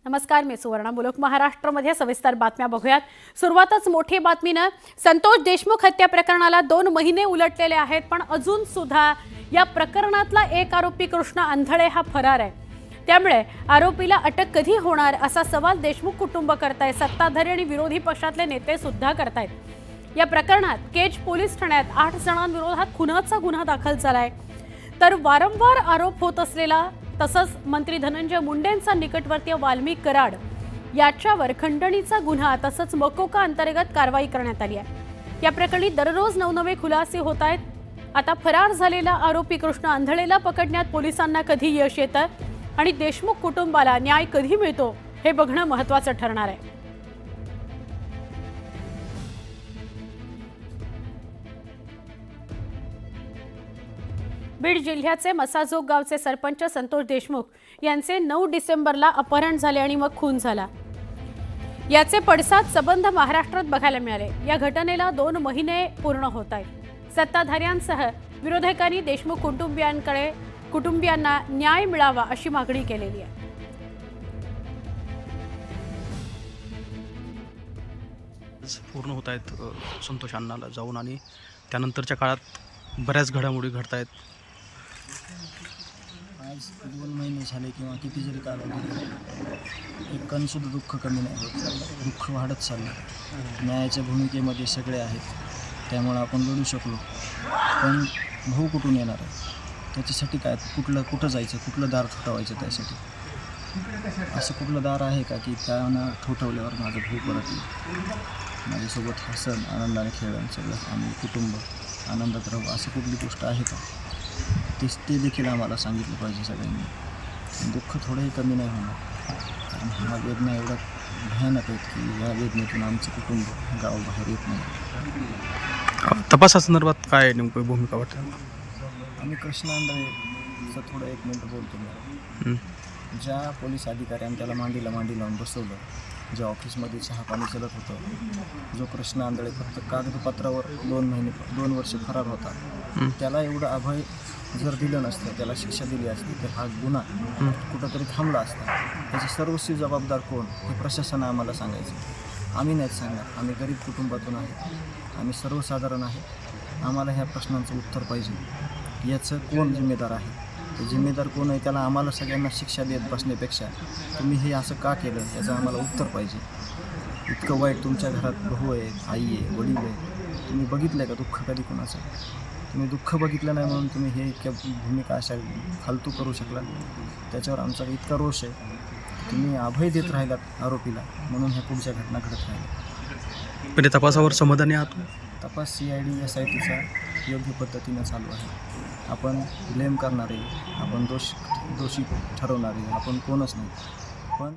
नमस्कार, मी सुवर्णा. मुलुक महाराष्ट्रमध्ये सविस्तर बातम्या बघूयात. सुरुवातच मोठी बातमीनं संतोष देशमुख हत्या प्रकरणाला 2 महिने उलटलेले आहेत, पण अजून सुद्धा या प्रकरणातला एक आरोपी कृष्ण आंधळे हा फरार आहे. त्यामुळे आरोपीला अटक कधी होणार असा सवाल देशमुख कुटुंब करताय. सत्ताधारी आणि विरोधी पक्षातले नेते सुद्धा करतायत. या प्रकरणात केज पोलीस ठाण्यात 8 जणांविरोधात खुनाचा गुन्हा दाखल झालाय. तर वारंवार आरोप होत असलेला तसंच मंत्री धनंजय मुंडेंचा निकटवर्तीय वाल्मिक कराड याच्यावर खंडणीचा गुन्हा तसंच मकोका अंतर्गत कारवाई करण्यात आली आहे. या प्रकरणी दररोज नवनवे खुलासे होत आहेत. आता फरार झालेला आरोपी कृष्ण आंधळेला पकडण्यात पोलिसांना कधी यश येतं आणि देशमुख कुटुंबाला न्याय कधी मिळतो हे बघणं महत्त्वाचं ठरणार आहे. बीड जिल्ह्याचे मसाजोग गावचे सरपंच संतोष देशमुख यांचे 9 डिसेंबरला अपहरण झाले आणि मग खून झाला. याचे पडसाद सबंध महाराष्ट्रात बघायला मिळाले. या घटनेला 2 महिने पूर्ण होत आहेत. सत्ताधाऱ्यांसह विरोधकांनी देशमुख कुटुंबियांना न्याय मिळावा अशी मागणी केलेली आहे. पूर्ण होत आहेत संतोष अण्णाला जाऊन आणि त्यानंतरच्या काळात बऱ्याच घडामोडी घडत आहेत. आज 2 महिने झाले किंवा किती जरी कालावधी एक कणसुद्धा दुःख कमी नाही होत. दुःख वाढत चाललं. न्यायाच्या भूमिकेमध्ये सगळे आहेत, त्यामुळं आपण लढू शकलो. पण भाऊ कुठून येणार आहे त्याच्यासाठी काय, कुठं जायचं, कुठलं दार ठोठावायचं, त्यासाठी असं कुठलं दार आहे का की त्यांना ठोठवल्यावर माझं भाऊ परत येईल, माझ्यासोबत हसन आनंदाने खेळून सगळं आम्ही कुटुंब आनंदात राहू, असं कुठली गोष्ट आहे का? ते देखील आम्हाला सांगितलं पाहिजे सगळ्यांनी. दुःख थोडंही कमी नाही होणार, कारण ह्या वेदना एवढा भयानक आहेत की या वेदनेतून आमचं कुटुंब गावाबाहेर येत नाही. तपासासंदर्भात काय नेमकं भूमिका वाटतं? आम्ही कृष्ण आंधळेचं थोडं 1 मिनिट बोलतो मी. ज्या पोलीस अधिकाऱ्याने त्याला मांडी लावून बसवलं, ज्या ऑफिसमध्ये चहापाणी चलत होतं, जो कृष्ण आंधळे फक्त कागदपत्रावर 2 वर्ष फरार होता, त्याला एवढं अभय जर दिलं नसतं, त्याला शिक्षा दिली असती तर हा गुन्हा कुठंतरी थांबला असता. त्याची सर्वस्वी जबाबदार कोण हे प्रशासन आम्हाला सांगायचं. आम्ही नाहीच सांगणार. आम्ही गरीब कुटुंबातून आहे, आम्ही सर्वसाधारण आहे. आम्हाला ह्या प्रश्नांचं उत्तर पाहिजे. याचं कोण जिम्मेदार आहे, ते जिम्मेदार कोण आहे त्याला आम्हाला सगळ्यांना शिक्षा देत बसण्यापेक्षा तुम्ही हे असं का केलं याचं आम्हाला उत्तर पाहिजे. इतकं वाईट तुमच्या घरात भाऊ आहे, आई आहे, वडील आहे, तुम्ही बघितलं आहे का दुःख कधी कोणाचं? तुम्ही दुःख बघितलं नाही म्हणून तुम्ही हे इतक्या भूमिका अशा फालतू करू शकला. त्याच्यावर आमचा इतका रोष आहे. तुम्ही अभय देत राहिलात आरोपीला म्हणून ह्या पुढच्या घटना घडत राहिल्या. पण तपासावर समाधानी आहात? तपास CID SITचा योग्य पद्धतीनं चालू आहे. आपण ब्लेम करणारे, आपण दोषी ठरवणारे आपण कोणच नाही. पण